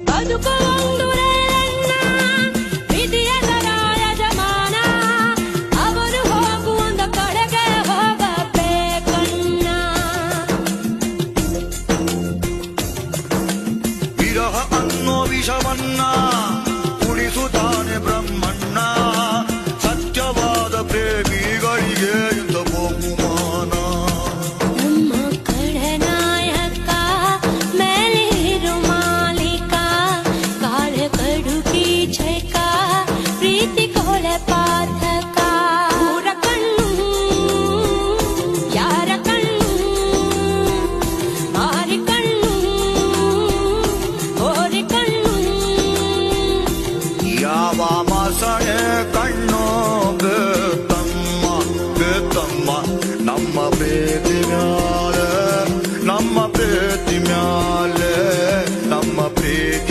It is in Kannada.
ಬದುಕುವೊಂದು ರೈಲನ್ನ ವಿಧಿಯೆಲ್ಲರ ಯಜಮಾನ ಅವನು ಹೋಗುವಂದ ಕಡೆಗೆ ಹೋಗಬೇಕಣ್ಣ. ವಿರಹ ಅನ್ನೋ ವಿಷವನ್ನ ಕುಡಿಸುತ್ತಾನೆ ಬ್ರಹ್ಮಣ್ಣ.